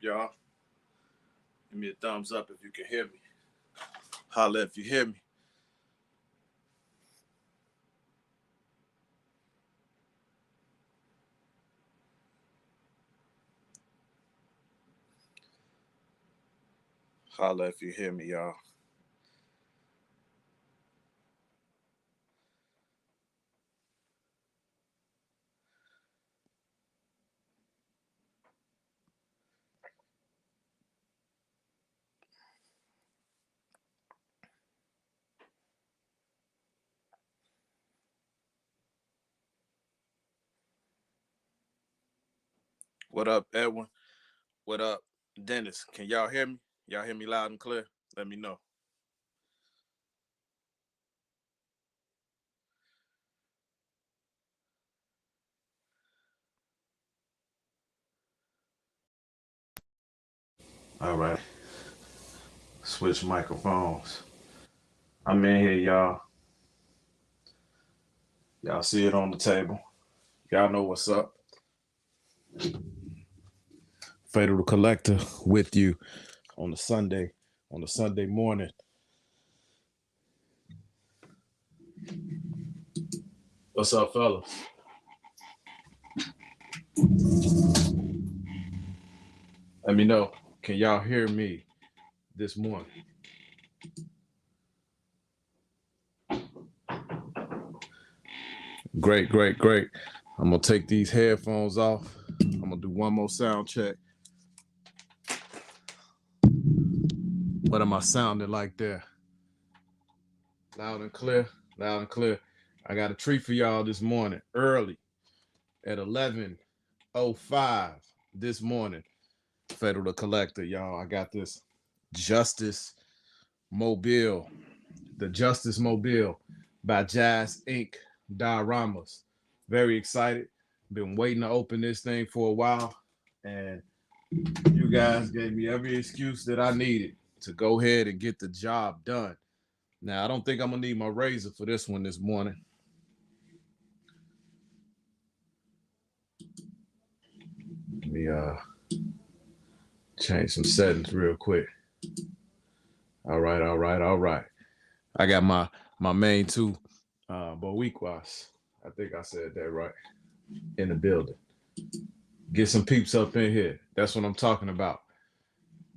y'all? Give me a thumbs up if you can hear me. Holla if you hear me. Holla if you hear me, y'all. What up, Edwin? What up, Dennis? Can y'all hear me? Y'all hear me loud and clear? Let me know. All right. Switch microphones. I'm in here, y'all. Y'all see it on the table. Y'all know what's up. Fatal the Collector with you on the Sunday morning. What's up, fellas? Let me know. Can y'all hear me this morning? Great. I'm gonna take these headphones off. I'm gonna do one more sound check. What am I sounding like there? Loud and clear. I got a treat for y'all this morning, early at 11:05 this morning. Fatal the Collector, y'all. I got this Justice Mobile, the Justice Mobile by JazzInc Dioramas. Very excited. Been waiting to open this thing for a while, and you guys gave me every excuse that I needed to go ahead and get the job done. Now, I don't think I'm gonna need my razor for this one this morning. Let me change some settings real quick. All right. I got my main two Boricuas. I think I said that right. In the building. Get some peeps up in here. That's what I'm talking about.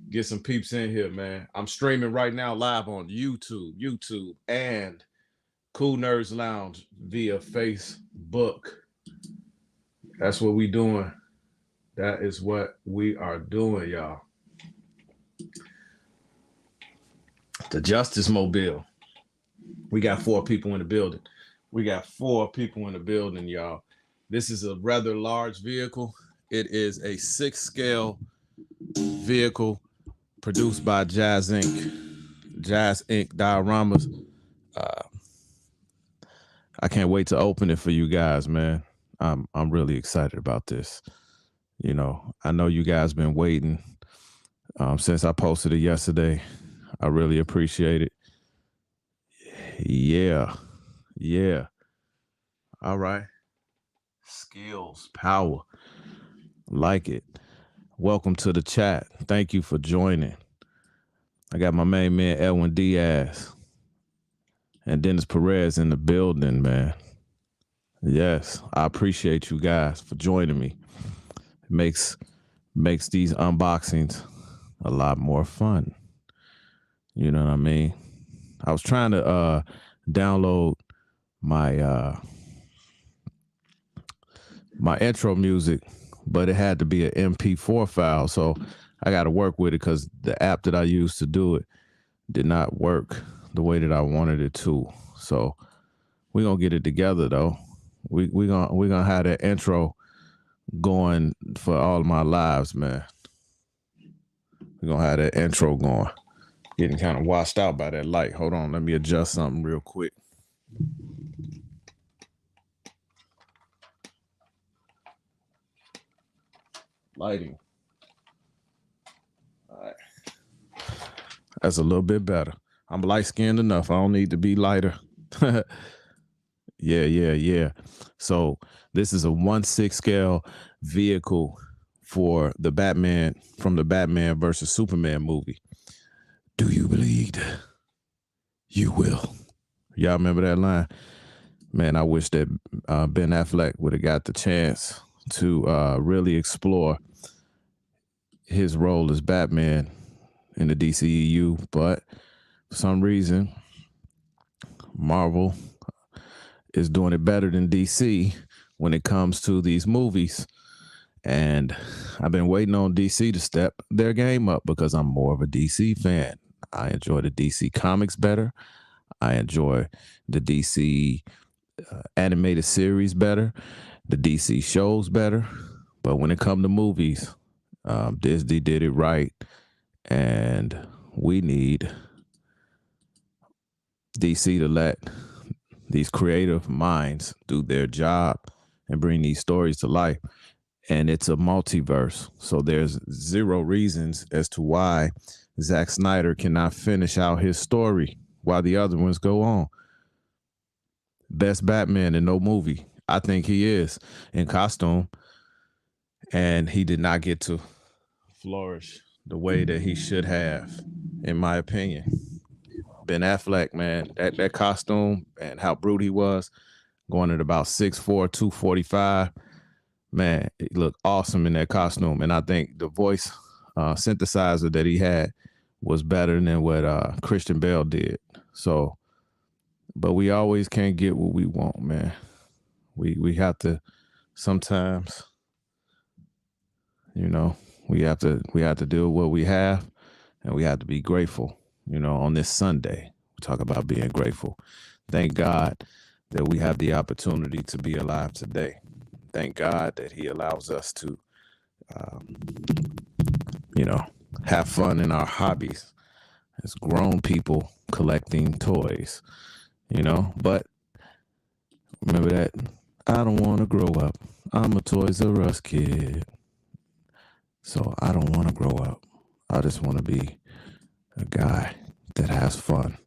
Get some peeps in here, man. I'm streaming right now live on YouTube, and Cool Nerds Lounge via Facebook. That's what we doing. That is what we are doing, y'all. The Justice Mobile. We got 4 people in the building. Y'all. This is a rather large vehicle. It is a 6-scale vehicle produced by JazzInc Dioramas. I can't wait to open it for you guys, man. I'm really excited about this. You know, I know you guys been waiting since I posted it yesterday. I really appreciate it. Yeah. All right. Skills, power. Like it. Welcome to the chat. Thank you for joining. I got my main man, Edwin Diaz, and Dennis Perez in the building, man. Yes, I appreciate you guys for joining me. It makes these unboxings a lot more fun. You know what I mean? I was trying to download my my intro music, but it had to be an MP4 file, so I got to work with it because the app that I used to do it did not work the way that I wanted it to. So we're gonna get it together though. We're gonna have that intro going for all of my lives, man. We're gonna have that intro going. Getting kind of washed out by that light. Hold on, let me adjust something real quick. Lighting. All right. That's a little bit better. I'm light-skinned enough. I don't need to be lighter. Yeah. So this is a 1/6 scale vehicle for the Batman from the Batman versus Superman movie. Do you bleed? You will. Y'all remember that line? Man, I wish that Ben Affleck would have got the chance to really explore his role as Batman in the DCEU, but for some reason, Marvel is doing it better than DC when it comes to these movies. And I've been waiting on DC to step their game up because I'm more of a DC fan. I enjoy the DC comics better. I enjoy the DC animated series better, the DC shows better. But when it comes to movies, Disney did it right. And we need DC to let these creative minds do their job and bring these stories to life. And it's a multiverse. So there's zero reasons as to why Zack Snyder cannot finish out his story while the other ones go on. Best Batman in no movie. I think he is in costume. And he did not get to flourish the way that he should have, in my opinion. Ben Affleck, man, that costume and how brute he was, going at about 6'4", 245. Man, it looked awesome in that costume. And I think the voice synthesizer that he had was better than what Christian Bale did. So, but we always can't get what we want, man. We have to sometimes, you know, we have to do what we have, and we have to be grateful. You know, on this Sunday, we talk about being grateful. Thank God that we have the opportunity to be alive today. Thank God that he allows us to, have fun in our hobbies as grown people collecting toys, But remember that, I don't want to grow up. I'm a Toys R Us kid. So I don't want to grow up. I just want to be a guy that has fun.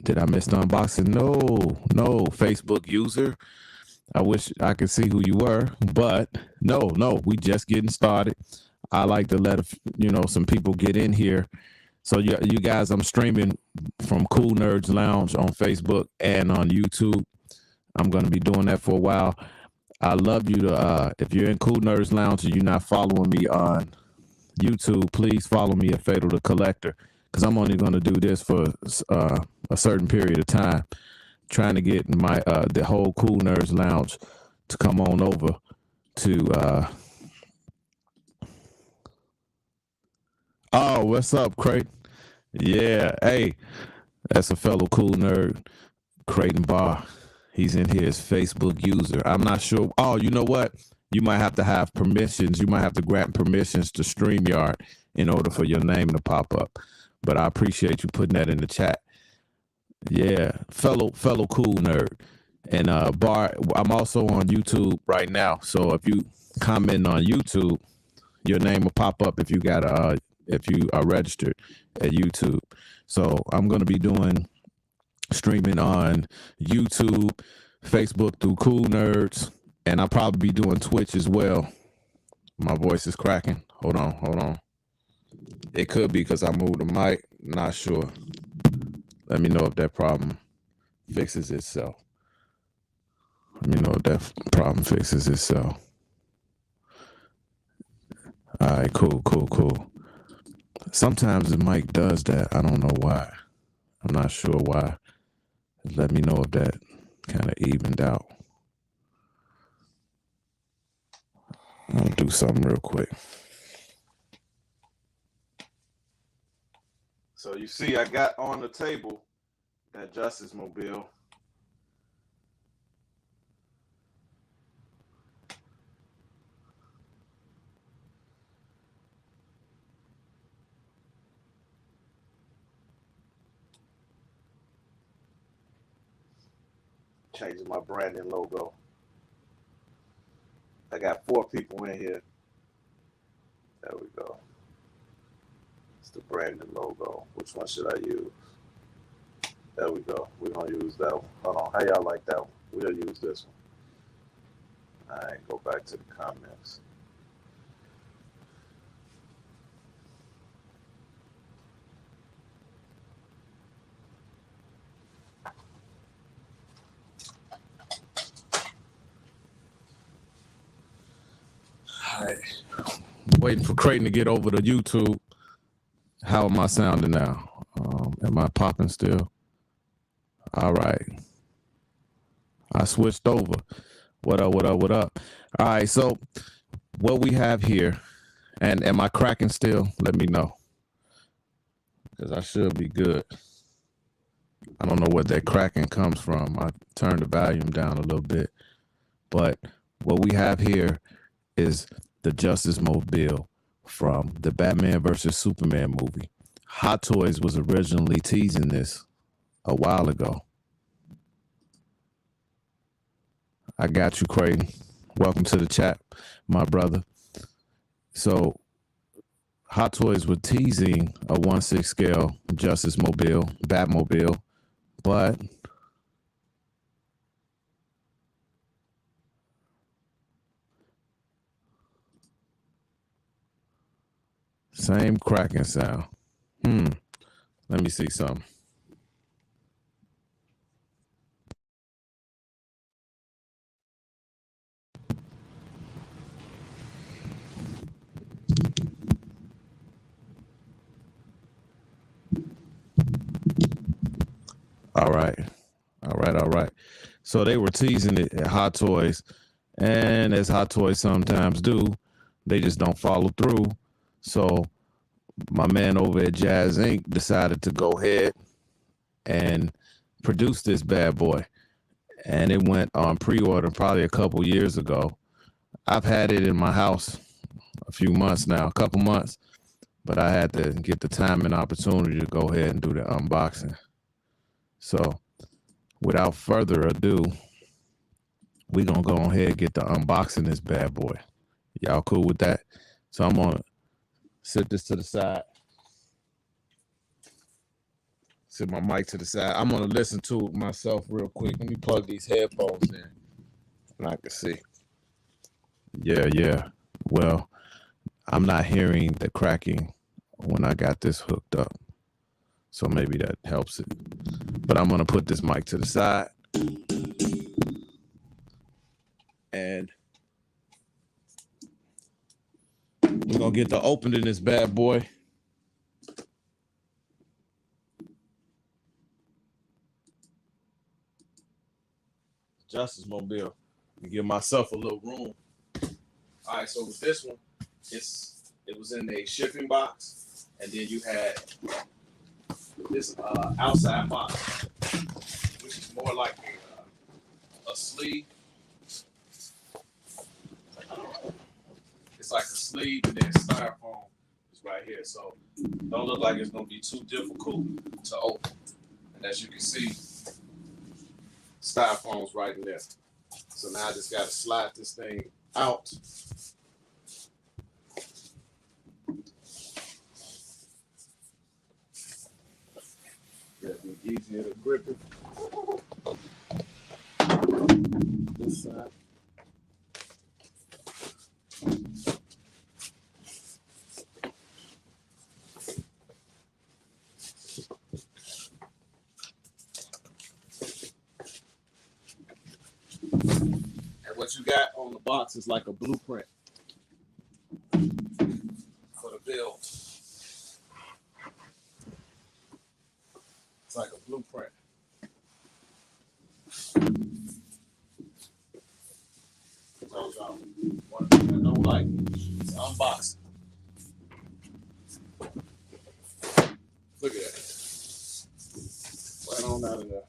Did I miss the unboxing? No, Facebook user. I wish I could see who you were, but no, we just getting started. I like to let some people get in here. So you guys, I'm streaming from Cool Nerds Lounge on Facebook and on YouTube. I'm going to be doing that for a while. I love you to, if you're in Cool Nerds Lounge and you're not following me on YouTube, please follow me at Fatal the Collector, because I'm only going to do this for a certain period of time, trying to get my the whole Cool Nerds Lounge to come on over to oh, what's up, Creighton? Yeah, hey, that's a fellow cool nerd, Creighton Barr. He's in here as Facebook user. I'm not sure. Oh, you know what? You might have to have permissions. You might have to grant permissions to StreamYard in order for your name to pop up. But I appreciate you putting that in the chat. Yeah, fellow cool nerd. And Bar, I'm also on YouTube right now. So if you comment on YouTube, your name will pop up if you are registered at YouTube. So I'm gonna be doing streaming on YouTube, Facebook through Cool Nerds, and I'll probably be doing Twitch as well. My voice is cracking. Hold on. It could be because I moved the mic. Not sure. Let me know if that problem fixes itself. All right, cool. Sometimes the mic does that. I don't know why. I'm not sure why. Let me know if that kind of evened out. I'll do something real quick. So you see, I got on the table that Justice Mobile. Changing my branding logo. I got 4 people in here. There we go. It's the branding logo. Which one should I use? There we go. We're going to use that one. Hold on. How y'all like that one? We'll use this one. All right. Go back to the comments. right. Waiting for Creighton to get over to YouTube. How am I sounding now? Am I popping still? All right. I switched over. What up, what up, what up? All right, so what we have here, and am I cracking still? Let me know. Because I should be good. I don't know where that cracking comes from. I turned the volume down a little bit. But what we have here is the Justice Mobile from the Batman versus Superman movie. Hot Toys was originally teasing this a while ago. I got you, Creighton. Welcome to the chat, my brother. So Hot Toys were teasing a 1/6 scale Justice Mobile, Batmobile, but same cracking sound. Let me see something. All right. So they were teasing it at Hot Toys, and as Hot Toys sometimes do, they just don't follow through. So my man over at JazzInc decided to go ahead and produce this bad boy. And it went on pre-order probably a couple years ago. I've had it in my house a few months now, a couple months, but I had to get the time and opportunity to go ahead and do the unboxing. So without further ado, we're going to go ahead and get the unboxing this bad boy. Y'all cool with that? So I'm going to sit this to the side. Sit my mic to the side. I'm going to listen to it myself real quick. Let me plug these headphones in and I can see. Yeah. Well, I'm not hearing the cracking when I got this hooked up. So maybe that helps it. But I'm going to put this mic to the side. And we're going to get to opening this bad boy. Justice Mobile. Give myself a little room. All right, so with this one, it was in a shipping box, and then you had this outside box, which is more like a sleeve. It's like a sleeve, and then styrofoam is right here. So don't look like it's gonna be too difficult to open. And as you can see, styrofoam's right in there. So now I just gotta slide this thing out. That'd be easier to grip it. This side. And what you got on the box is like a blueprint for the build. It's like a blueprint. One thing I don't like is unboxing. Look at that. Right on out of there.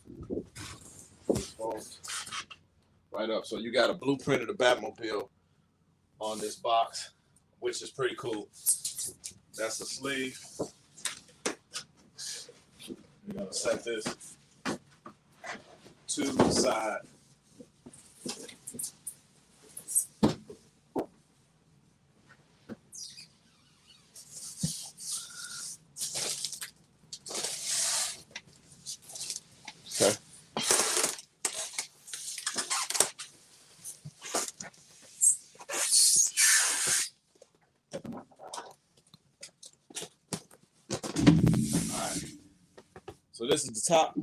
Right up. So you got a blueprint of the Batmobile on this box, which is pretty cool. That's the sleeve. You're gonna set this to the side. Okay. So this is the top.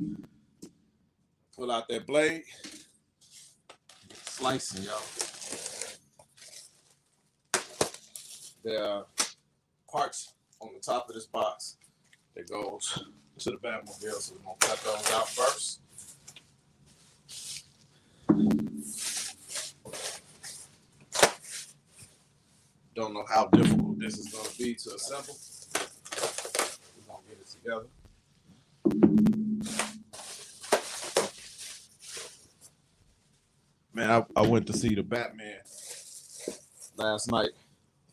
Pull out that blade. Slicing, y'all. there are parts on the top of this box that goes to the Batmobile, so we're gonna cut those out first. Don't know how difficult this is gonna be to assemble. We're gonna get it together. Man, I went to see the Batman last night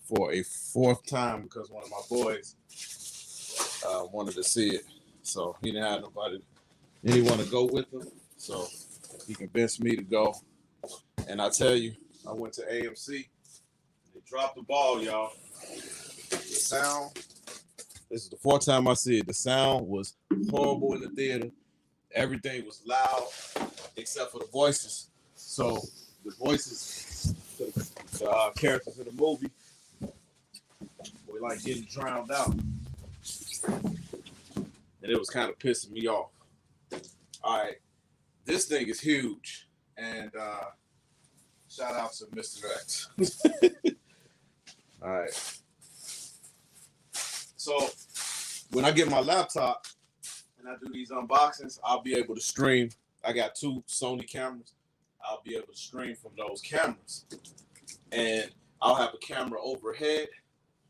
for a 4th time because one of my boys wanted to see it. So he didn't have nobody, anyone to go with him. So he convinced me to go. And I tell you, I went to AMC. They dropped the ball, y'all. The sound, this is the 4th time I see it. The sound was horrible in the theater. Everything was loud except for the voices. So the voices, the characters in the movie were like getting drowned out. And it was kind of pissing me off. All right, this thing is huge. And shout out to Mr. X. All right. So when I get my laptop and I do these unboxings, I'll be able to stream. I got 2 Sony cameras. I'll be able to stream from those cameras. And I'll have a camera overhead,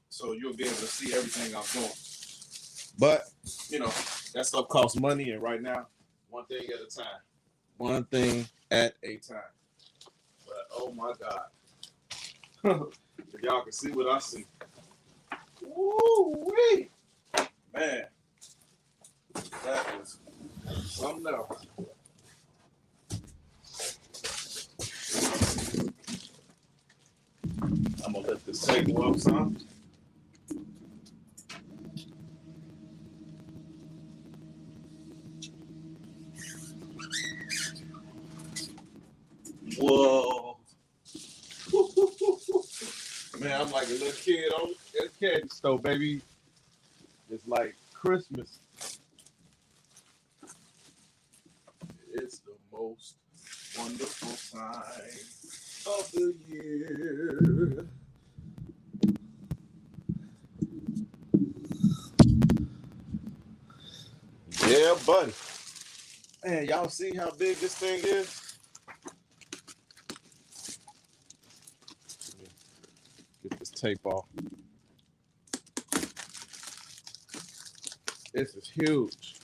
so you'll be able to see everything I'm doing. But, you know, that stuff costs money, and right now, one thing at a time. One thing at a time. But, oh my God. If y'all can see what I see. Woo-wee! Man, that is something else. I'm gonna let this table up some. Whoa. Man, I'm like a little kid on a candy store, baby. It's like Christmas. It's the most wonderful time of the year. Yeah, buddy. Man, y'all see how big this thing is? Get this tape off. This is huge.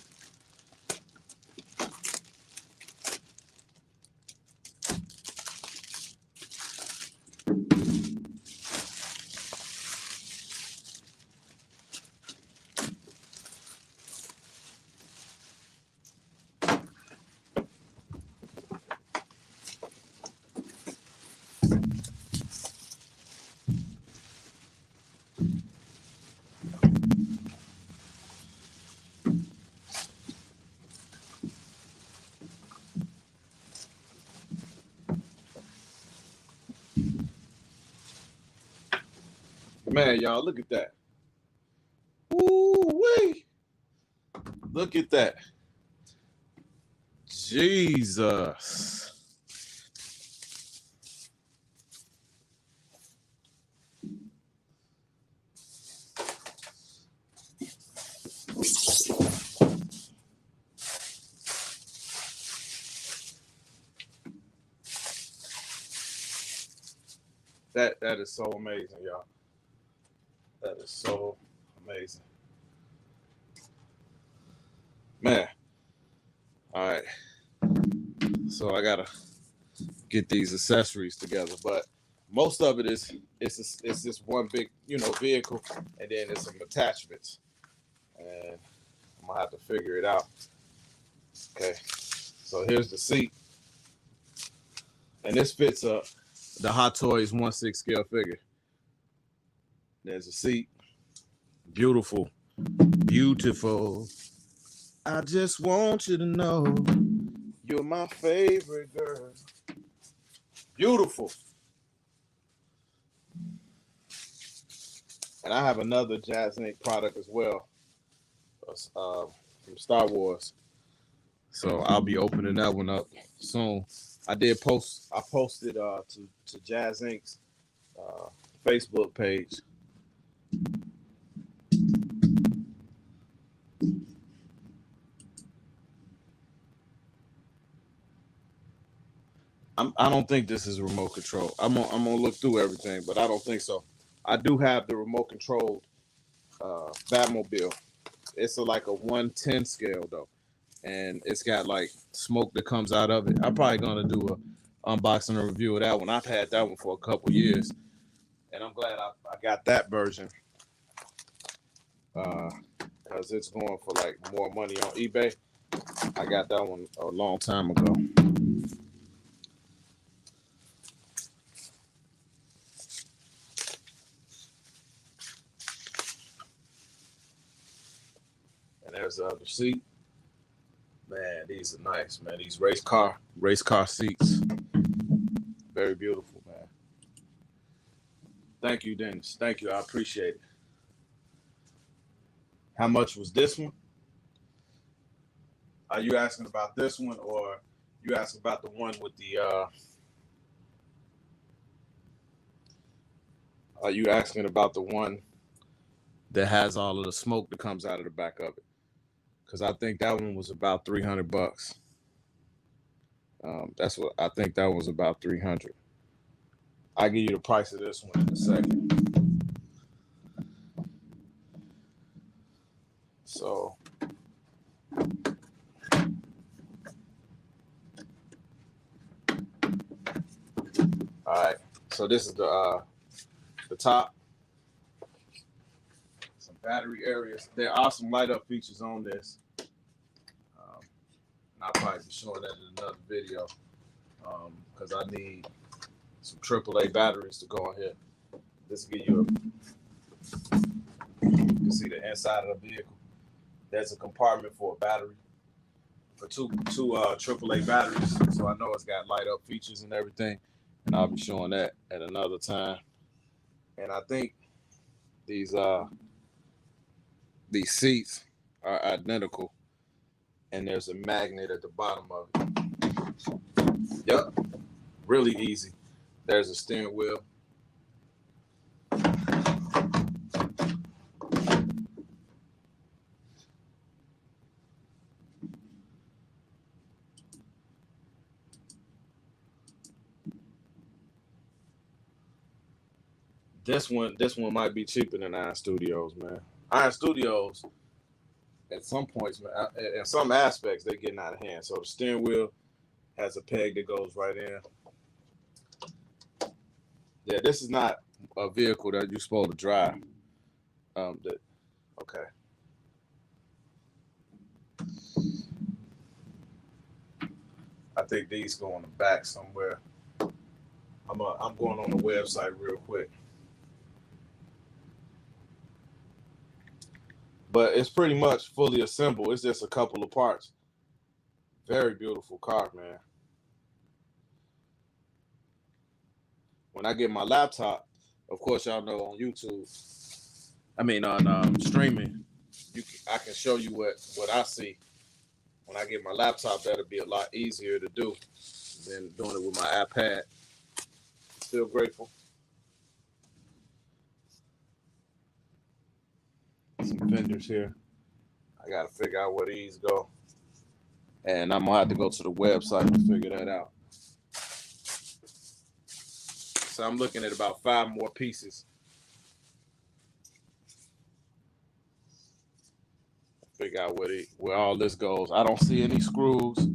Man, y'all, look at that. Woo-wee. Look at that. Jesus. That is so amazing, y'all. That is so amazing. Man. All right. So I gotta get these accessories together, but most of it is it's this one big, vehicle, and then there's some attachments. And I'm gonna have to figure it out. Okay. So here's the seat. And this fits the Hot Toys 1/6 scale figure. There's a seat. Beautiful. Beautiful. I just want you to know you're my favorite girl. Beautiful. And I have another JazzInc product as well, from Star Wars. So I'll be opening that one up soon. I posted to JazzInc's Facebook page I don't think this is remote control. I'm gonna look through everything, but I don't think so. I do have the remote controlled Batmobile. It's like a 110 scale though, and it's got like smoke that comes out of it. I'm probably gonna do a unboxing and review of that one. I've had that one for a couple years, and I'm glad I got that version because it's going for like more money on eBay. I got that one a long time ago. And there's the other seat. Man, these are nice, man. These race car seats. Very beautiful, man. Thank you, Dennis. Thank you. I appreciate it. How much was this one? Are you asking about this one, or you asking about the one with the are you asking about the one that has all of the smoke that comes out of the back of it? Because I think that one was about $300. That's what I think, that was about 300. I'll give you the price of this one in a second. So all right, so this is the top. Some battery areas. There are some light up features on this. I'll probably be showing that in another video because I need some AAA batteries to go on here. This will give you you can see the inside of the vehicle. There's a compartment for a battery, for two AAA batteries. So I know it's got light up features and everything, and I'll be showing that at another time. And I think these seats are identical, and there's a magnet at the bottom of it. Yep, really easy. There's a steering wheel. This one might be cheaper than Iron Studios, man. Iron Studios, at some points, man, in some aspects, they're getting out of hand. So the steering wheel has a peg that goes right in. Yeah, this is not a vehicle that you're supposed to drive. Okay. I think these go on the back somewhere. I'm going on the website real quick. But it's pretty much fully assembled. It's just a couple of parts. Very beautiful car, man. When I get my laptop, of course, y'all know on YouTube, on streaming, I can show you what I see. When I get my laptop, that'll be a lot easier to do than doing it with my iPad. Still grateful. Some fenders here. I gotta figure out where these go, and I'm gonna have to go to the website to figure that out. So I'm looking at about 5 more pieces. Figure out where all this goes. I don't see any screws,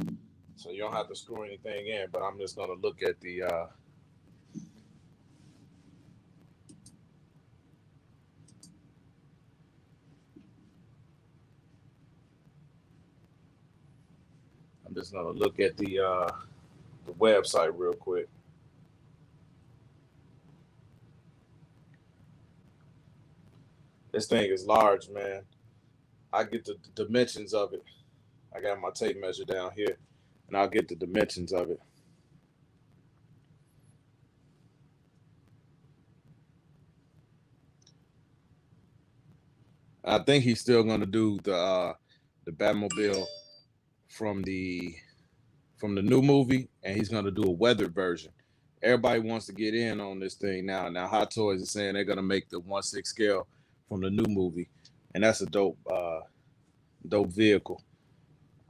so you don't have to screw anything in. But I'm just gonna look at the. I'm just gonna look at the website real quick. This thing is large, man. I get the dimensions of it. I got my tape measure down here, and I'll get the dimensions of it. I think he's still gonna do the Batmobile from the new movie, and he's gonna do a weathered version. Everybody wants to get in on this thing now. Now, Hot Toys is saying they're gonna make the 1/6 scale from the new movie, and that's a dope vehicle.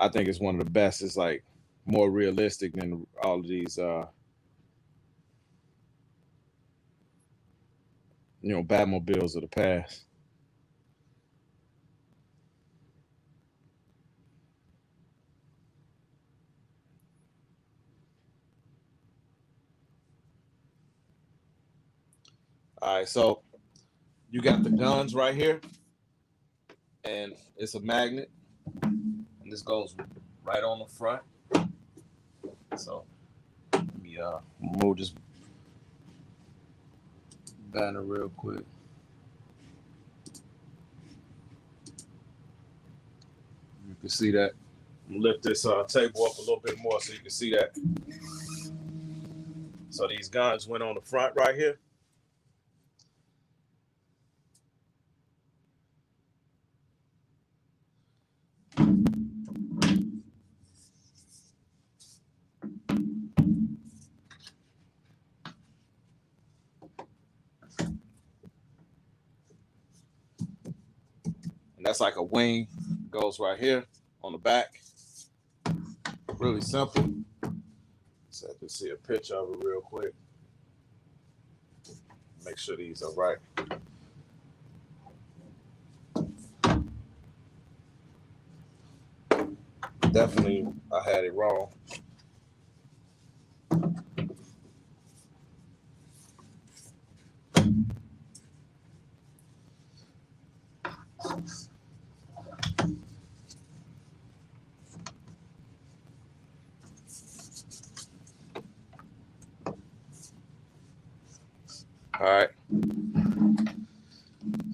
I think it's one of the best. It's like more realistic than all of these Batmobiles of the past. All right, so you got the guns right here, and it's a magnet, and this goes right on the front. So let me remove this banner real quick. You can see that. Lift this table up a little bit more so you can see that. So these guns went on the front right here. And that's like a wing, goes right here on the back. Really simple. So I can see a picture of it real quick. Make sure these are right. Definitely, I had it wrong. All right.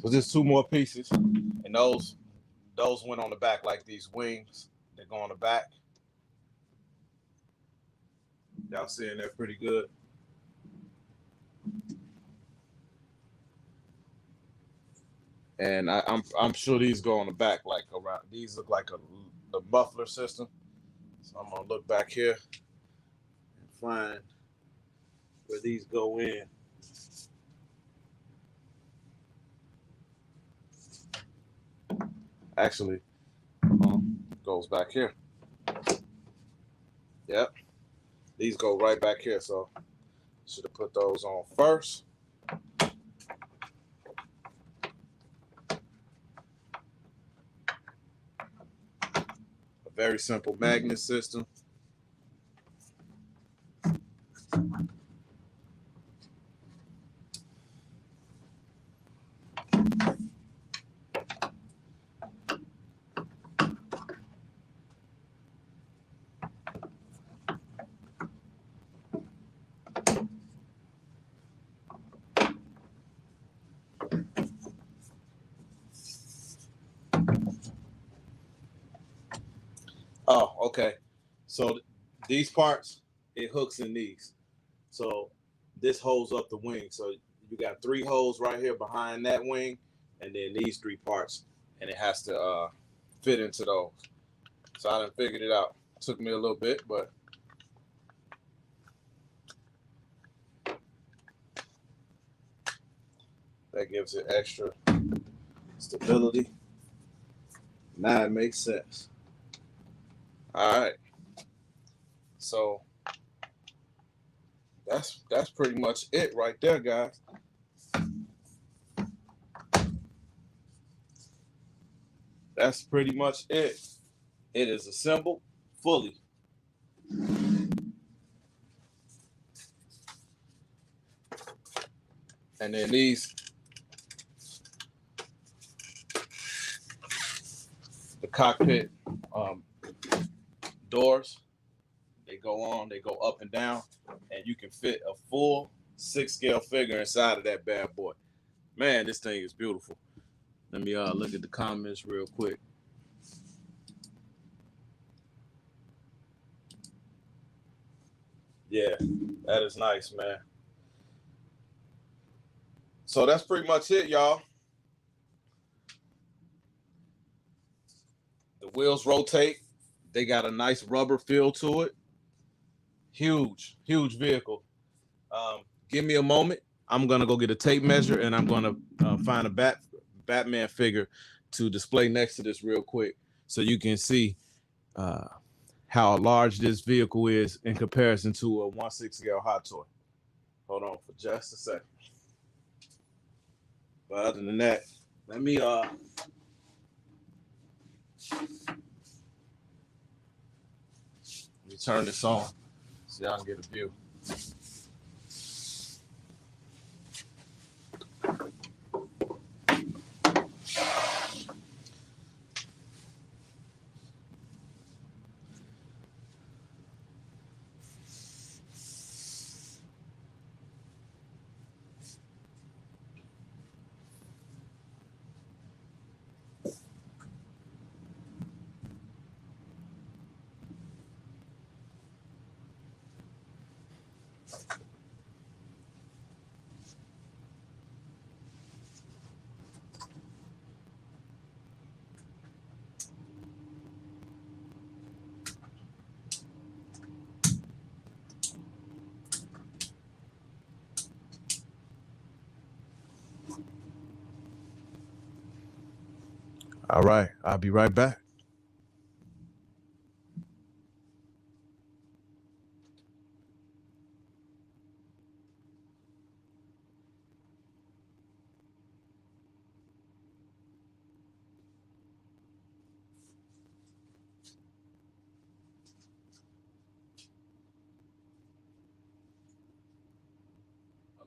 So just two more pieces, and those went on the back like these wings. They go on the back. Y'all seeing that pretty good? And I'm sure these go on the back like around. These look like a muffler system. So I'm gonna look back here and find where these go in. Actually, goes back here. Yep, these go right back here. So should have put those on first. A very simple magnet system. Oh, okay. So these parts, it hooks in these. So this holds up the wing. So you got 3 holes right here behind that wing, and then these 3 parts, and it has to fit into those. So I done figured it out. It took me a little bit, but that gives it extra stability. Now it makes sense. All right. So that's pretty much it right there, guys. That's pretty much it. It is assembled fully. And then these, the cockpit doors, they go up and down, and you can fit a full 6-scale figure inside of that bad boy. Man, this thing is beautiful. Let me look at the comments real quick. Yeah, that is nice, man. So that's pretty much it, y'all. The wheels rotate. They got a nice rubber feel to it. Huge vehicle. Give me a moment. I'm gonna go get a tape measure, and I'm gonna find a Batman figure to display next to this real quick so you can see how large this vehicle is in comparison to a 1/6 scale Hot Toy. Hold on for just a second. But other than that, let me turn this on so y'all can get a view. All right, I'll be right back.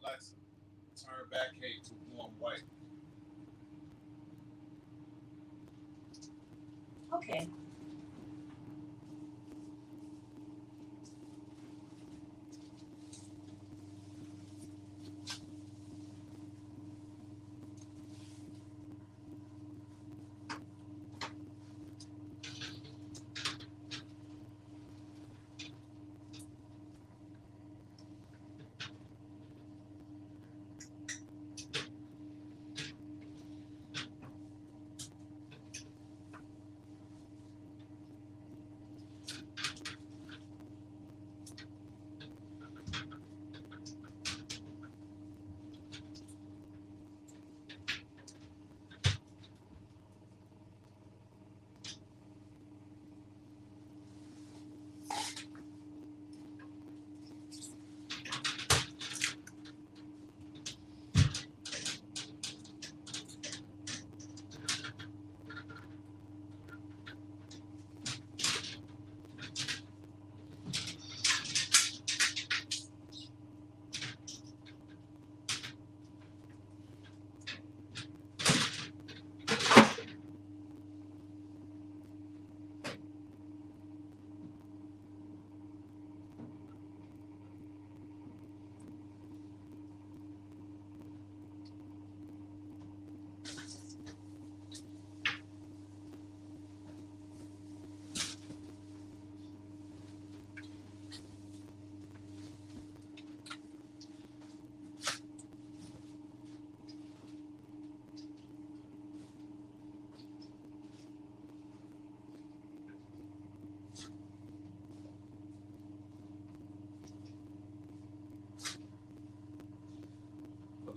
Alexa, turn Batcave to warm white. Okay.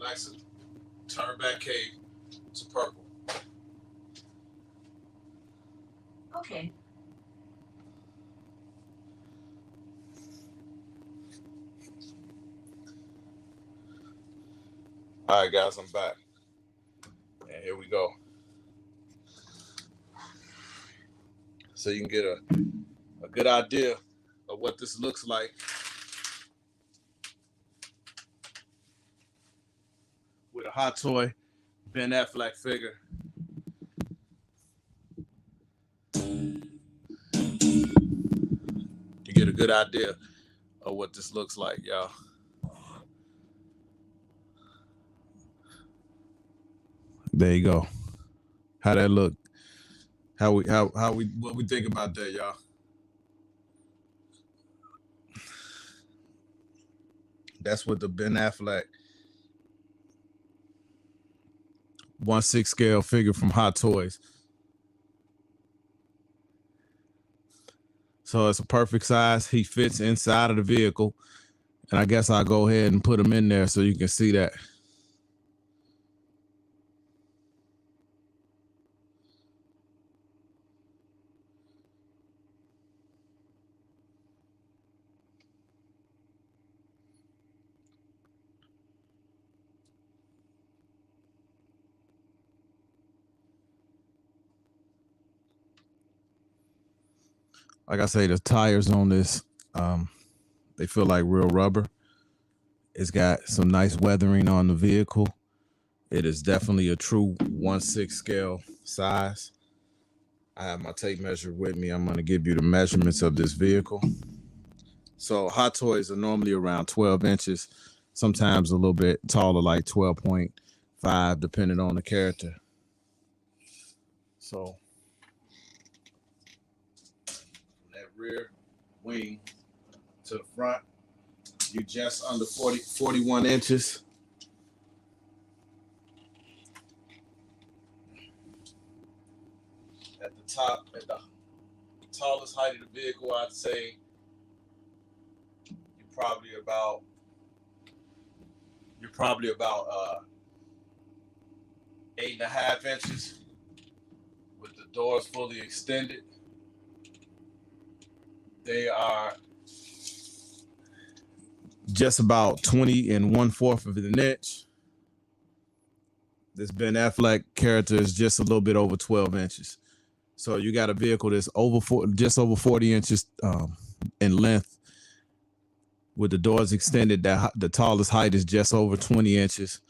Alexa, turn Batcave to purple. Okay. All right, guys, I'm back. And here we go. So you can get a good idea of what this looks like with a Hot Toy Ben Affleck figure. You get a good idea of what this looks like, y'all. There you go. How that look? What we think about that, y'all? That's what the Ben Affleck 1/6 scale figure from Hot Toys. So it's a perfect size. He fits inside of the vehicle. And I guess I'll go ahead and put him in there so you can see that. Like I say, the tires on this, they feel like real rubber. It's got some nice weathering on the vehicle. It is definitely a true 1/6 scale size. I have my tape measure with me. I'm going to give you the measurements of this vehicle. So Hot Toys are normally around 12 inches, sometimes a little bit taller, like 12.5, depending on the character. So from that rear wing to the front, you just under 41 inches. At the top, at the tallest height of the vehicle, I'd say you're probably about 8.5 inches with the doors fully extended. They are just about 20 1/4 of an inch. This Ben Affleck character is just a little bit over 12 inches. So you got a vehicle that's just over 40 inches in length, with the doors extended. The tallest height is just over 20 inches,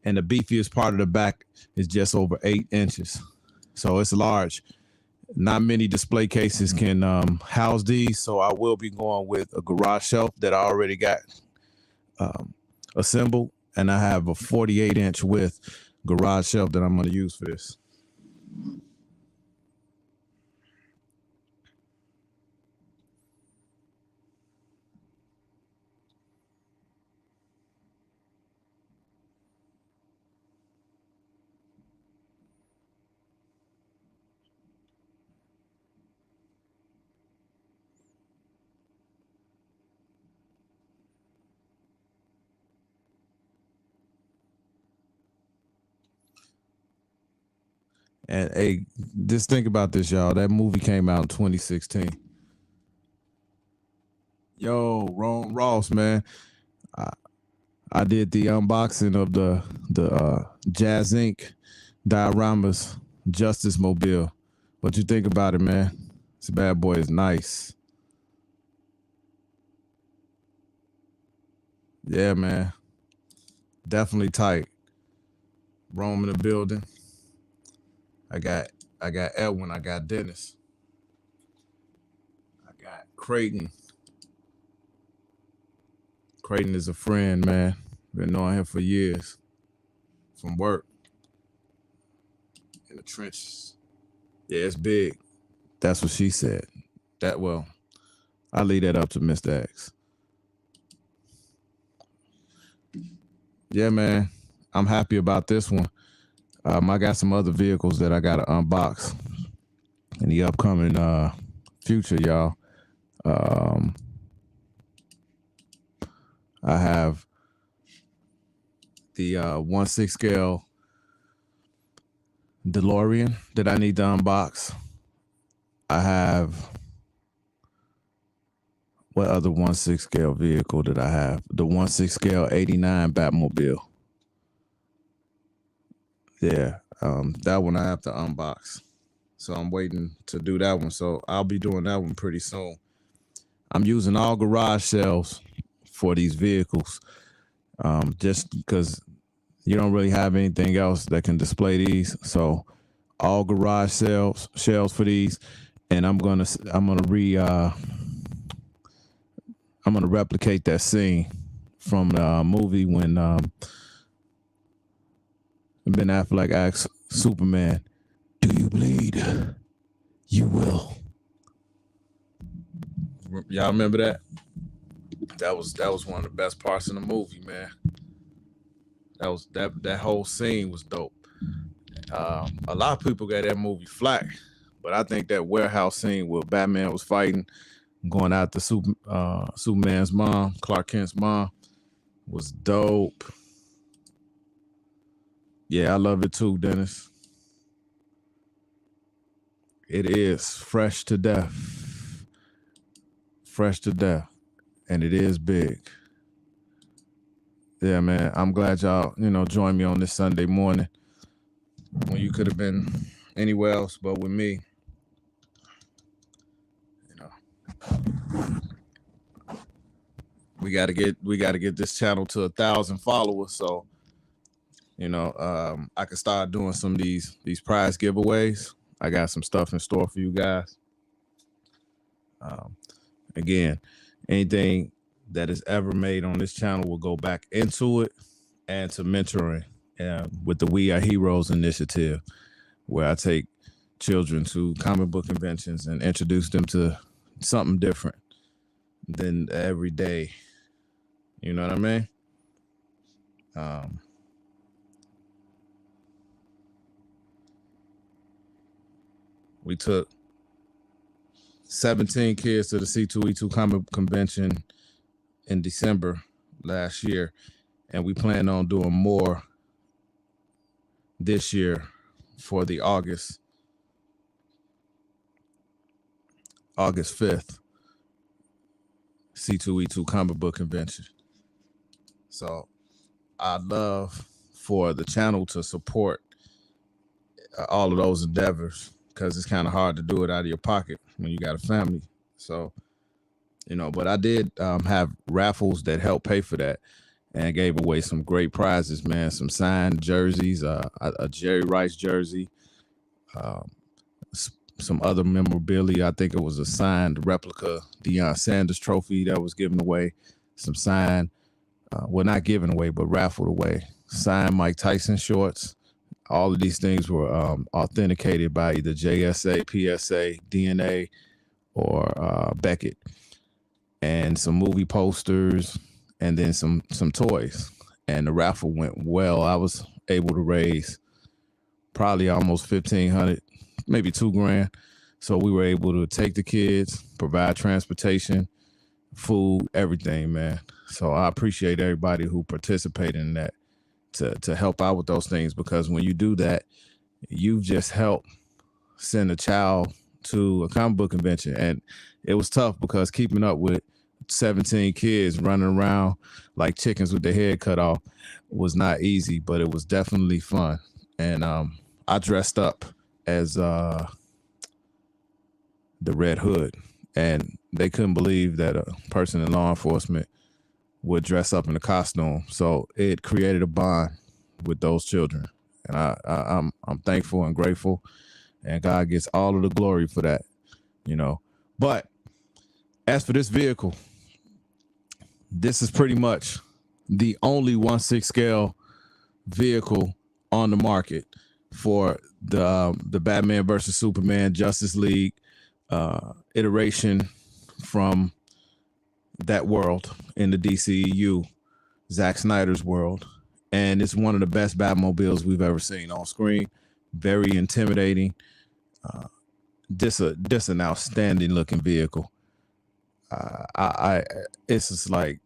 and the beefiest part of the back is just over 8 inches. So it's large. Not many display cases can house these, so I will be going with a garage shelf that I already got assembled, and I have a 48-inch width garage shelf that I'm going to use for this. And hey, just think about this, y'all. That movie came out in 2016. Yo, Ron Ross, man. I did the unboxing of the JazzInc Dioramas Justice Mobile. What you think about it, man? This bad boy is nice. Yeah, man. Definitely tight. Rome in the building. I got Edwin. I got Dennis. I got Creighton. Creighton is a friend, man. Been knowing him for years. From work. In the trenches. Yeah, it's big. That's what she said. I leave that up to Mr. X. Yeah, man. I'm happy about this one. I got some other vehicles that I got to unbox in the upcoming future, y'all. I have the 1/6 scale DeLorean that I need to unbox. I have, what other 1/6 scale vehicle did I have? The 1/6 scale 89 Batmobile. Yeah, that one I have to unbox. So I'm waiting to do that one. So I'll be doing that one pretty soon. I'm using all garage shelves for these vehicles, just because you don't really have anything else that can display these. So all garage shelves for these, and I'm gonna replicate that scene from the movie when Ben Affleck asks Superman, "Do you bleed? You will." Y'all remember that? That was one of the best parts in the movie, man. That whole scene was dope. A lot of people got that movie flack, but I think that warehouse scene where Batman was fighting, going after Superman's mom, Clark Kent's mom, was dope. Yeah, I love it too, Dennis. It is fresh to death. Fresh to death. And it is big. Yeah, man. I'm glad y'all, joined me on this Sunday morning when you could have been anywhere else but with me. we got to get this channel to 1,000 followers, so you know, I can start doing some of these prize giveaways. I got some stuff in store for you guys. Again, anything that is ever made on this channel will go back into it and to mentoring with the We Are Heroes initiative, where I take children to comic book conventions and introduce them to something different than every day. You know what I mean? We took 17 kids to the C2E2 comic convention in December last year, and we plan on doing more this year for the August 5th C2E2 comic book convention. So I'd love for the channel to support all of those endeavors, because it's kind of hard to do it out of your pocket when you got a family. So, you know, but I did have raffles that helped pay for that, and gave away some great prizes, man. Some signed jerseys, a Jerry Rice jersey, some other memorabilia. I think it was a signed replica Deion Sanders trophy that was given away. Some signed, well, not given away, but raffled away. Signed Mike Tyson shorts. All of these things were authenticated by either JSA, PSA, DNA, or Beckett. And some movie posters, and then some toys. And the raffle went well. I was able to raise probably almost $1,500, maybe $2,000. So we were able to take the kids, provide transportation, food, everything, man. So I appreciate everybody who participated in that to help out with those things, because when you do that, you've just helped send a child to a comic book convention. And it was tough, because keeping up with 17 kids running around like chickens with their head cut off was not easy, but it was definitely fun. And I dressed up as the Red Hood, and they couldn't believe that a person in law enforcement would dress up in a costume. So it created a bond with those children, and I'm thankful and grateful, and God gets all of the glory for that, you know. But as for this vehicle, this is pretty much the only 1/6 scale vehicle on the market for the Batman versus Superman Justice League iteration from that world in the DCEU, Zack Snyder's world. And it's one of the best Batmobiles we've ever seen on screen. Very intimidating. This an outstanding looking vehicle. It's just like,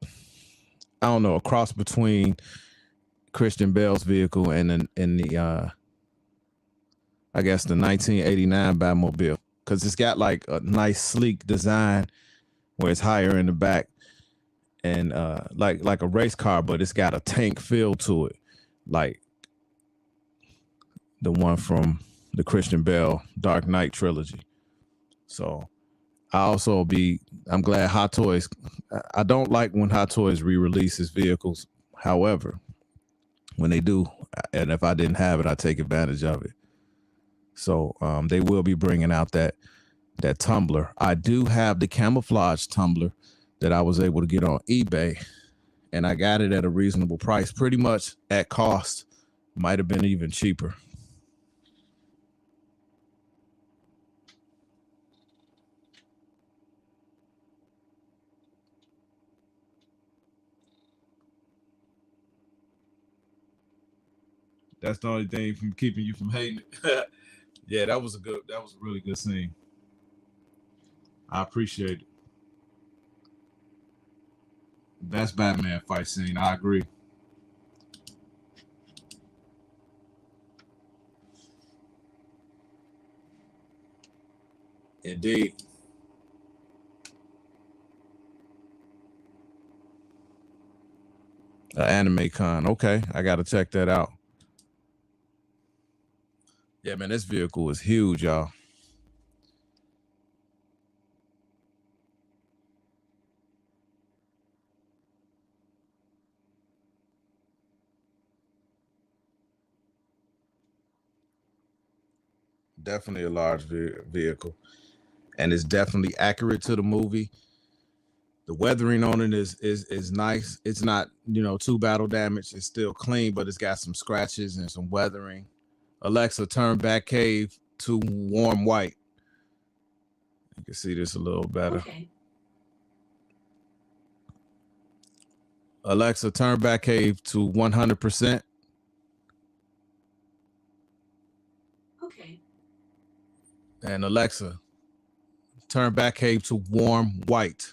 I don't know, a cross between Christian Bale's vehicle and the I guess the 1989 Batmobile, because it's got like a nice sleek design where it's higher in the back, and like a race car, but it's got a tank feel to it, like the one from the Christian Bale Dark Knight trilogy. So I'm glad Hot Toys, I don't like when Hot Toys re-releases vehicles. However, when they do, and if I didn't have it, I take advantage of it. So they will be bringing out that tumbler. I do have the camouflage tumbler that I was able to get on eBay, and I got it at a reasonable price, pretty much at cost. Might have been even cheaper. That's the only thing from keeping you from hating it. Yeah, that was a really good scene. I appreciate it. Best Batman fight scene. I agree. Indeed. Anime Con. Okay, I got to check that out. Yeah, man, this vehicle is huge, y'all. Definitely a large vehicle, and it's definitely accurate to the movie. The weathering on it is nice. It's not, too battle damage. It's still clean, but it's got some scratches and some weathering. Alexa, turn back cave to warm white. You can see this a little better. Okay. Alexa, turn back cave to 100%. Okay. And Alexa, turn back cave to warm white.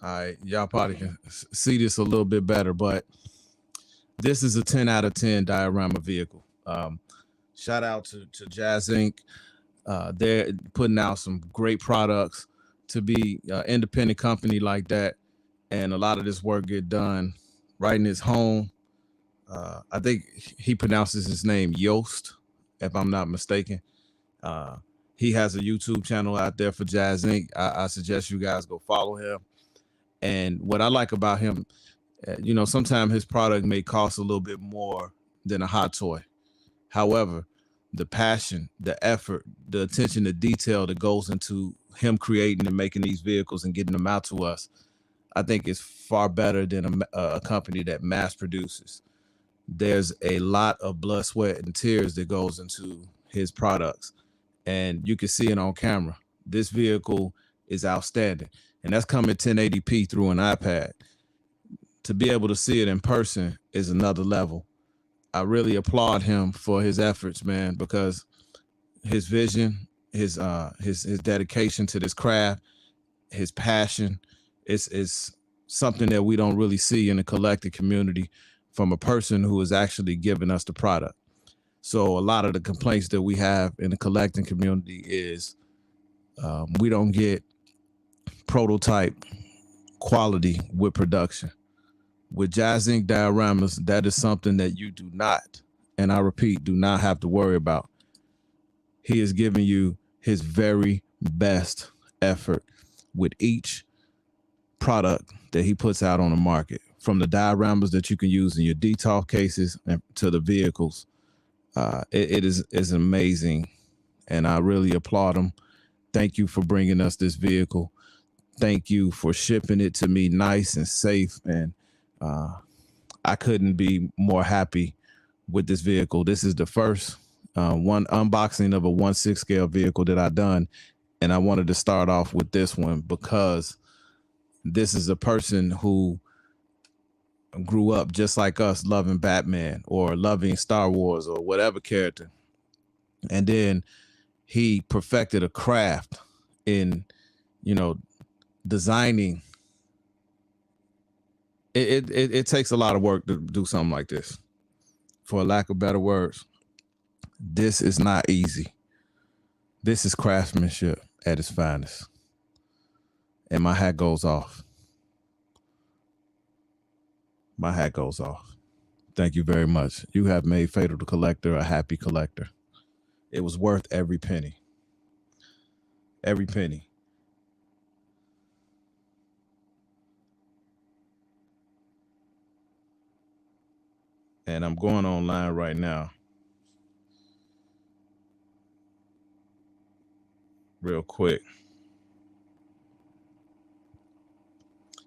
All right, y'all probably can see this a little bit better, but this is a 10 out of 10 diorama vehicle. Shout out to JazzInc. They're putting out some great products to be an independent company like that. And a lot of this work get done right in his home. I think he pronounces his name Yost, if I'm not mistaken. He has a YouTube channel out there for JazzInc. I suggest you guys go follow him. And what I like about him, sometimes his product may cost a little bit more than a hot toy. However, the passion, the effort, the attention to detail that goes into him creating and making these vehicles and getting them out to us, I think is far better than a company that mass produces. There's a lot of blood, sweat, and tears that goes into his products, and you can see it on camera. This vehicle is outstanding, and that's coming 1080p through an iPad. To be able to see it in person is another level. I really applaud him for his efforts, man, because his vision, his dedication to this craft, his passion is something that we don't really see in the collecting community from a person who is actually giving us the product. So a lot of the complaints that we have in the collecting community is we don't get prototype quality with production. With JazzInc Dioramas, that is something that you do not, and I repeat, do not have to worry about. He is giving you his very best effort with each product that he puts out on the market, from the dioramas that you can use in your DTOF cases and to the vehicles. It is amazing, and I really applaud him. Thank you for bringing us this vehicle. Thank you for shipping it to me nice and safe, and I couldn't be more happy with this vehicle. This is the first one unboxing of a 1/6 scale vehicle that I've done, and I wanted to start off with this one because this is a person who grew up just like us, loving Batman or loving Star Wars or whatever character, and then he perfected a craft in, designing. It takes a lot of work to do something like this. For lack of better words, this is not easy. This is craftsmanship at its finest. And my hat goes off. My hat goes off. Thank you very much. You have made Fatal the Collector a happy collector. It was worth every penny. Every penny. And I'm going online right now, real quick,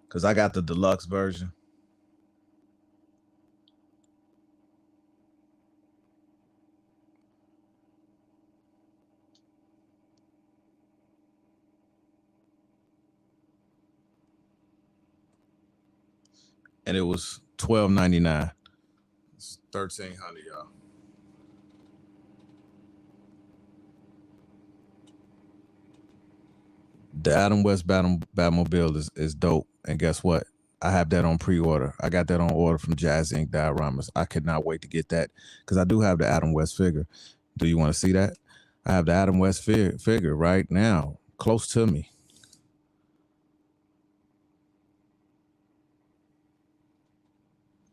because I got the deluxe version. And it was $12.99. It's $1,300, y'all. The Adam West Batmobile is dope. And guess what? I have that on pre-order. I got that on order from JazzInc Dioramas. I could not wait to get that because I do have the Adam West figure. Do you want to see that? I have the Adam West figure right now, close to me.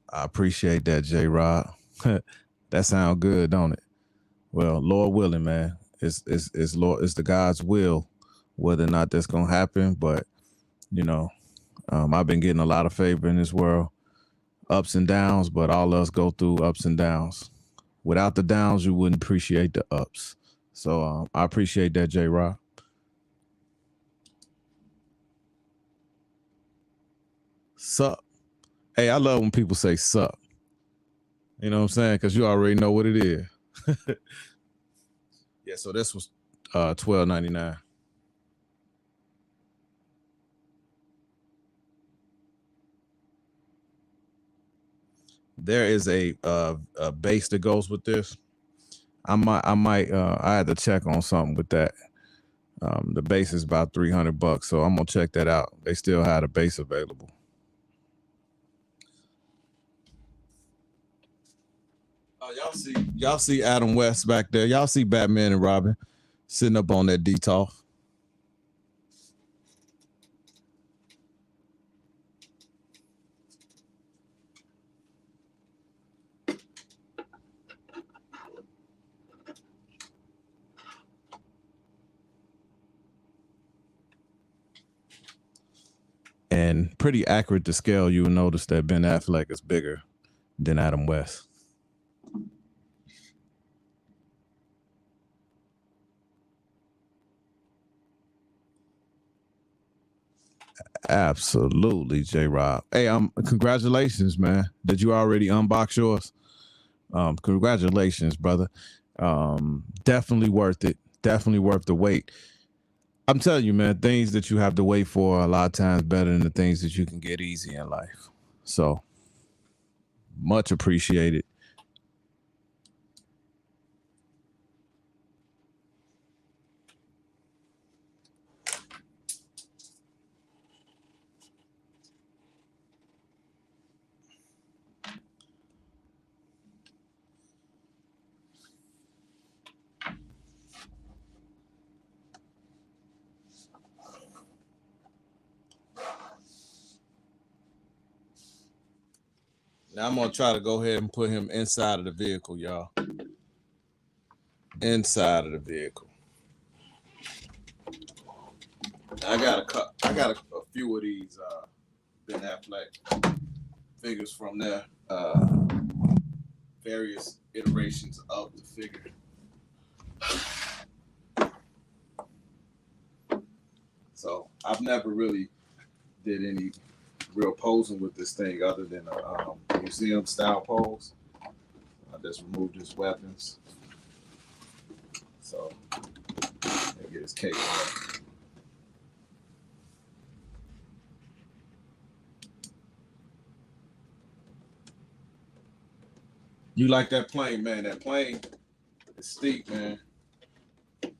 I appreciate that, J-Rod. That sounds good, don't it? Well, Lord willing, man. It's the God's will whether or not that's gonna happen. But I've been getting a lot of favor in this world. ups and downs, but all of us go through ups and downs. Without the downs, you wouldn't appreciate the ups. So I appreciate that, J. Rock. Sup. Hey, I love when people say sup. You know what I'm saying? Because you already know what it is. Yeah, so this was $12.99. There is a base that goes with this. I had to check on something with that. The base is about $300, so I'm gonna check that out. They still had a base available. Y'all see Adam West back there. Y'all see Batman and Robin sitting up on that DTOF. And pretty accurate to scale, you will notice that Ben Affleck is bigger than Adam West. Absolutely, J. Rob. Hey, congratulations, man. Did you already unbox yours? Congratulations, brother. Definitely worth it. Definitely worth the wait. I'm telling you, man, things that you have to wait for are a lot of times better than the things that you can get easy in life. So much appreciated. Now I'm gonna try to go ahead and put him inside of the vehicle, y'all. Inside of the vehicle. I got a few of these Ben Affleck figures from there. Various iterations of the figure. So I've never really did any real posing with this thing other than a museum style pose. I just removed his weapons. So let me get his cape on. You like that plane, man? That plane is steep, man. I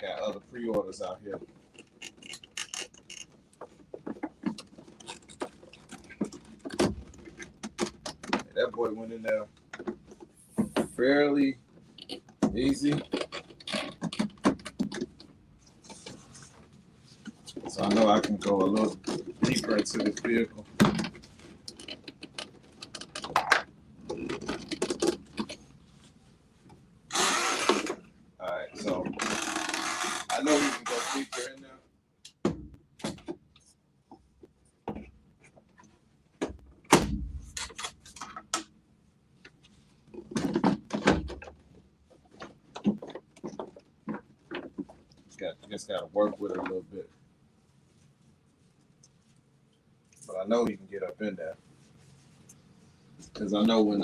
got other pre-orders out here. That boy went in there fairly easy. So I know I can go a little deeper into this vehicle. Alright, so I know we can go deeper in there. Just got to work with it a little bit. But I know he can get up in there. Because I know when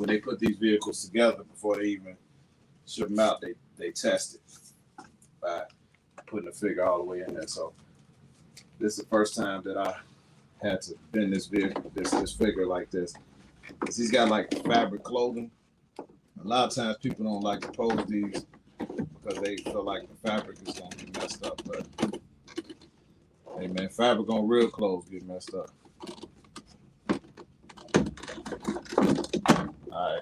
they put these vehicles together before they even ship them out, they test it by putting the figure all the way in there. So this is the first time that I had to bend this vehicle, this figure like this. Because he's got like fabric clothing. A lot of times people don't like to pose these because they feel like the fabric is going to be messed up. But hey man, fabric on real clothes get messed up. All right.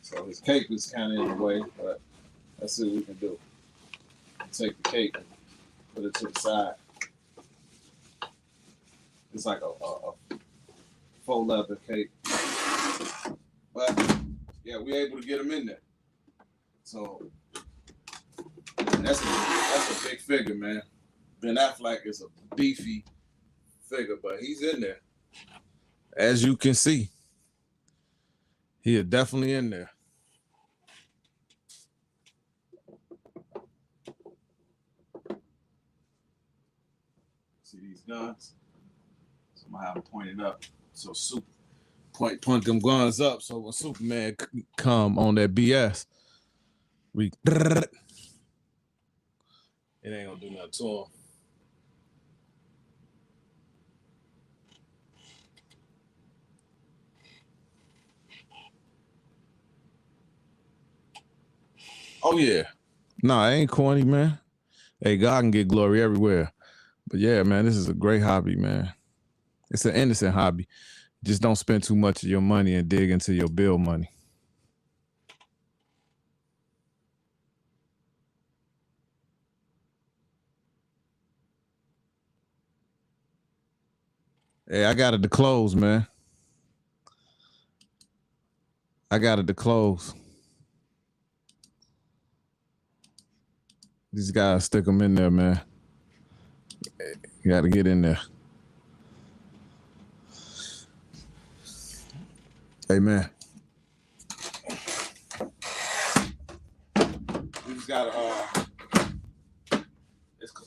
So his cape is kind of in the way, but let's see what we can do. Take the cape, put it to the side. It's like a faux leather cape. But yeah, we're able to get him in there. So And that's a big figure, man. Ben Affleck is a beefy figure, but he's in there. As you can see, he is definitely in there. See these guns? So I'm gonna have them pointed up. So point them guns up. So when Superman come on that BS, it ain't gonna do nothing to him. Oh yeah. Nah, I ain't corny, man. Hey, God can get glory everywhere. But yeah, man, this is a great hobby, man. It's an innocent hobby. Just don't spend too much of your money and dig into your bill money. Hey, I got it to close, man. I got it to close. These guys stick them in there, man. You got to get in there. Hey, man. We just got to,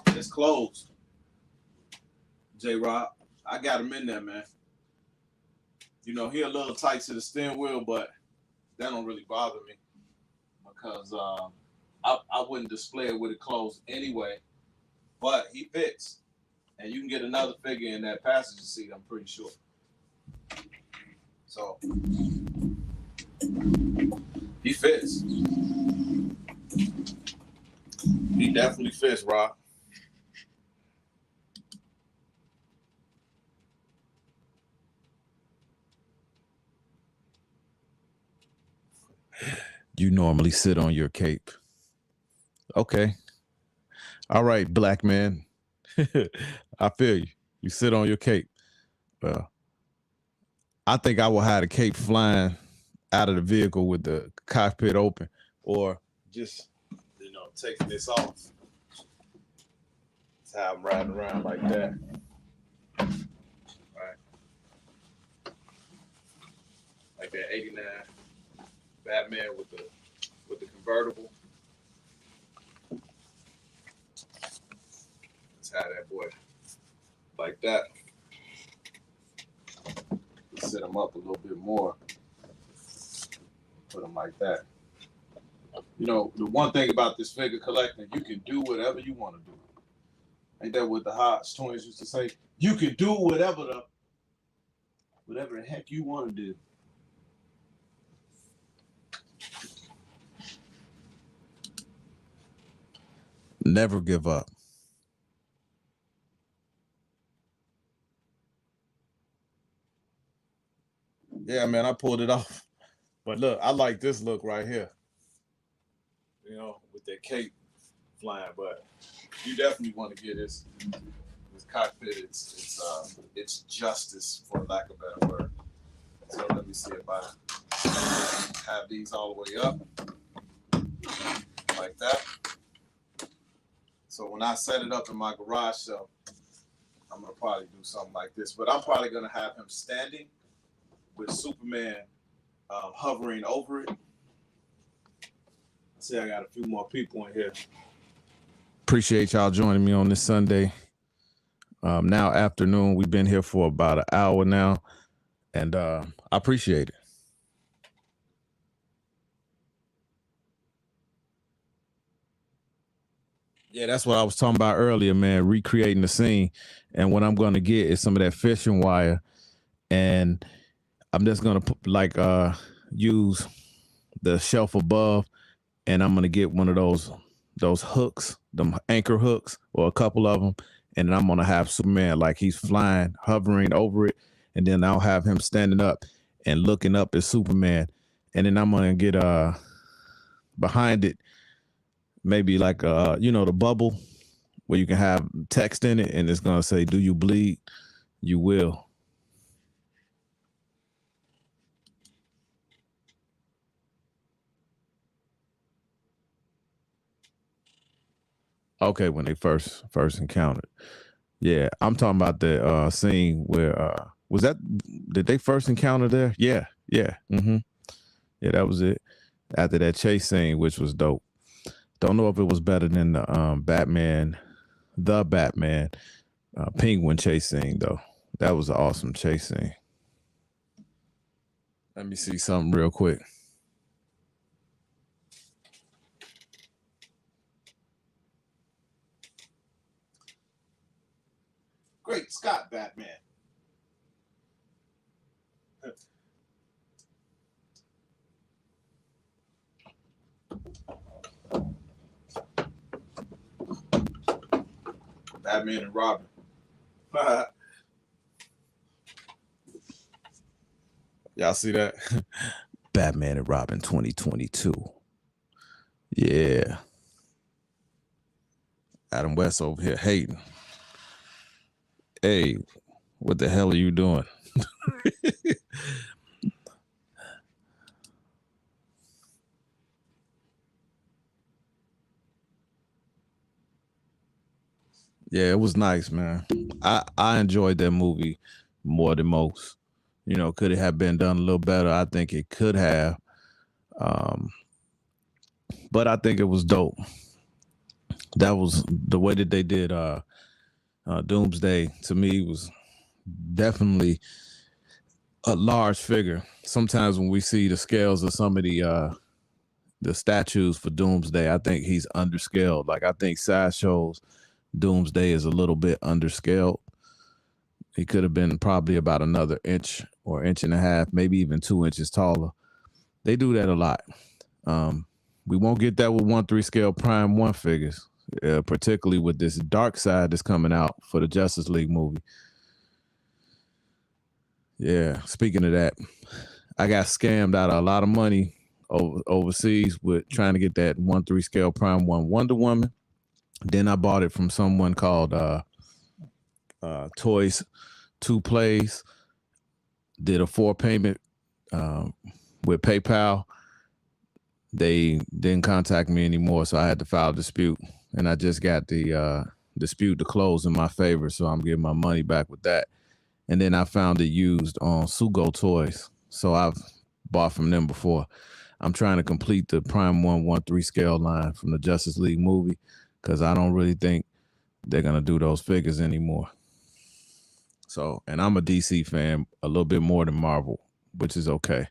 it's closed. J-Rob, I got him in there, man. You know, he a little tight to the steering wheel, but that don't really bother me because I wouldn't display it with it closed anyway, but he fits. And you can get another figure in that passenger seat, I'm pretty sure. So, he fits. He definitely fits, Rob. You normally sit on your cape. Okay. All right, black man. I feel you. You sit on your cape. Well, I think I will have the cape flying out of the vehicle with the cockpit open, or just, you know, taking this off. That's how I'm riding around like that. Right. Like that 89 Batman with the convertible. Let's have that boy like that. Set him up a little bit more. Put him like that. You know, the one thing about this figure collecting, you can do whatever you want to do. Ain't that what the Hodge twins used to say? You can do whatever the heck you want to do. Never give up. Yeah, man, I pulled it off. But look, I like this look right here. You know, with that cape flying. But you definitely want to get this cockpit. It's justice, for lack of a better word. So let me see if I have these all the way up like that. So when I set it up in my garage shelf, I'm gonna probably do something like this. But I'm probably gonna have him standing with Superman hovering over it. See, I got a few more people in here. Appreciate y'all joining me on this Sunday. Now afternoon, we've been here for about an hour now, and I appreciate it. Yeah, that's what I was talking about earlier, man, recreating the scene. And what I'm going to get is some of that fishing wire, and I'm just going to put use the shelf above, and I'm going to get one of those hooks, them anchor hooks, or a couple of them, and then I'm going to have Superman like he's flying, hovering over it, and then I'll have him standing up and looking up at Superman, and then I'm going to get behind it, maybe like the bubble where you can have text in it, and it's going to say, "Do you bleed? You will." Okay, when they first encountered. Yeah, I'm talking about the scene where did they first encounter there? Yeah, yeah. Yeah, that was it. After that chase scene, which was dope. Don't know if it was better than the Batman penguin chase scene though. That was an awesome chase scene. Let me see something real quick. Great Scott, Batman. Batman and Robin. Y'all see that? Batman and Robin 2022. Yeah. Adam West over here hating. Hey, what the hell are you doing? Yeah, it was nice, man. I enjoyed that movie more than most. You know, could it have been done a little better? I think it could have. But I think it was dope. That was the way that they did Doomsday, to me, was definitely a large figure. Sometimes when we see the scales of some of the statues for Doomsday, I think he's underscaled. Like, I think Sideshow's Doomsday is a little bit underscaled. He could have been probably about another inch or inch and a half, maybe even 2 inches taller. They do that a lot. We won't get that with 1/3 scale Prime 1 figures, particularly with this Dark Side that's coming out for the Justice League movie. Yeah, speaking of that, I got scammed out of a lot of money overseas with trying to get that 1/3 scale Prime 1 Wonder Woman. Then I bought it from someone called Toys 2 Plays. Did a 4 payment with PayPal. They didn't contact me anymore, so I had to file a dispute. And I just got the dispute to close in my favor, so I'm getting my money back with that. And then I found it used on Sugo Toys, so I've bought from them before. I'm trying to complete the Prime 1 1/3 scale line from the Justice League movie because I don't really think they're going to do those figures anymore. So, and I'm a DC fan a little bit more than Marvel, which is okay.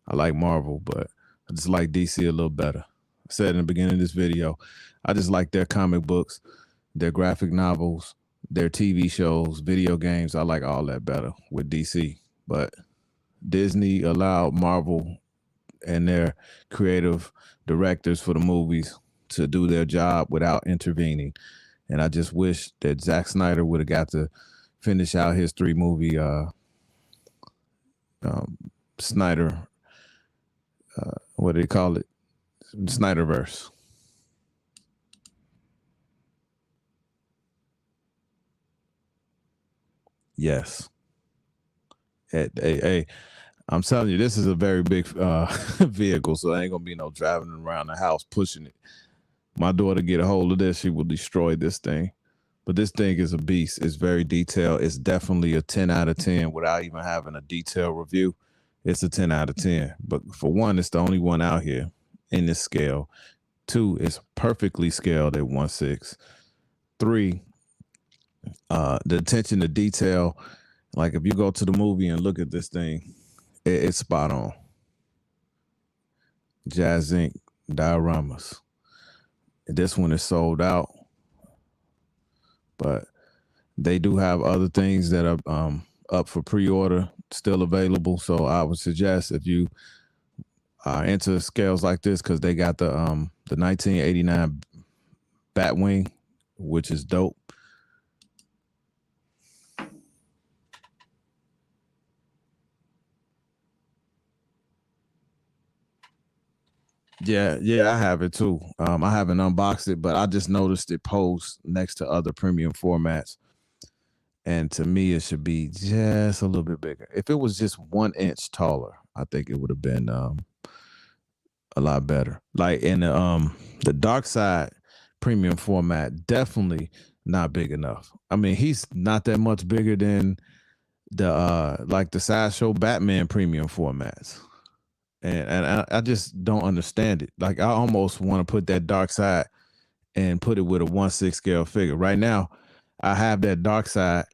I like Marvel, but I just like DC a little better. I said in the beginning of this video, I just like their comic books, their graphic novels, their TV shows, video games. I like all that better with DC. But Disney allowed Marvel and their creative directors for the movies to do their job without intervening. And I just wish that Zack Snyder would have got to finish out his 3-movie Snyder, what do they call it? Snyderverse. Yes. Hey, I'm telling you, this is a very big vehicle, so I ain't gonna be no driving around the house pushing it. My daughter get a hold of this, she will destroy this thing. But this thing is a beast. It's very detailed. It's definitely a 10 out of 10 without even having a detailed review. It's a 10 out of 10. But for one, it's the only one out here in this scale. 2, it's perfectly scaled at 1/6. 3, the attention to detail. Like if you go to the movie and look at this thing, it's spot on. JazzInc Dioramas. This one is sold out, but they do have other things that are up for pre-order, still available. So I would suggest if you are into scales like this, because they got the 1989 Batwing, which is dope. Yeah, I have it too. I haven't unboxed it, but I just noticed it posed next to other premium formats. And to me, it should be just a little bit bigger. If it was just 1 inch taller, I think it would have been a lot better. Like in the Dark Side premium format, definitely not big enough. I mean, he's not that much bigger than the like the Sideshow Batman premium formats. And I just don't understand it. Like, I almost want to put that Dark Side and put it with a 1/6 scale figure. Right now, I have that Dark Side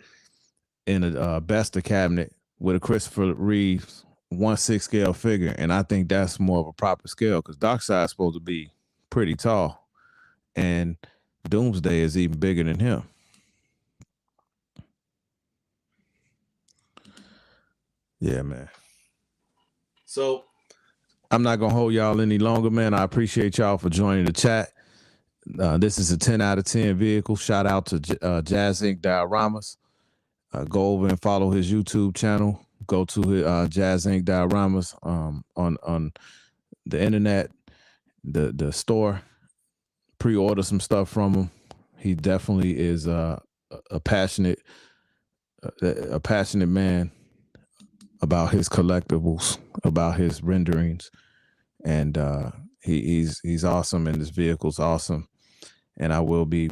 in a Bester cabinet with a Christopher Reeves 1/6 scale figure, and I think that's more of a proper scale because Dark Side is supposed to be pretty tall, and Doomsday is even bigger than him. Yeah, man. So I'm not gonna hold y'all any longer, man. I appreciate y'all for joining the chat. This is a 10 out of 10 vehicle. Shout out to JazzInc Dioramas. Go over and follow his YouTube channel. Go to his JazzInc Dioramas on the internet, the store. Pre-order some stuff from him. He definitely is a passionate man about his collectibles, about his renderings, and he's awesome, and his vehicle's awesome. And I will be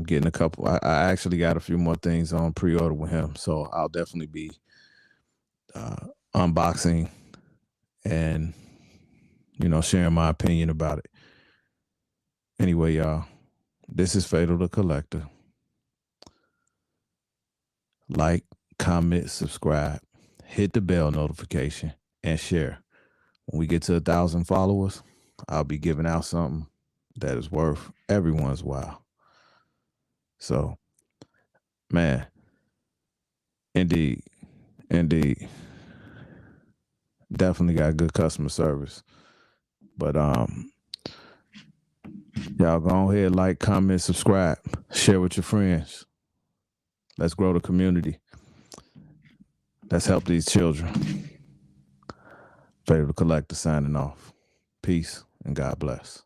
getting a couple. I actually got a few more things on pre-order with him, so I'll definitely be unboxing and sharing my opinion about it. Anyway, y'all, this is Fatal the Collector. Like, comment, subscribe, hit the bell notification, and share. When we get to 1,000 followers, I'll be giving out something that is worth everyone's while. So, man, indeed, definitely got good customer service. But y'all go ahead, like, comment, subscribe, share with your friends. Let's grow the community. Let's help these children. Fatal Collector signing off. Peace and God bless.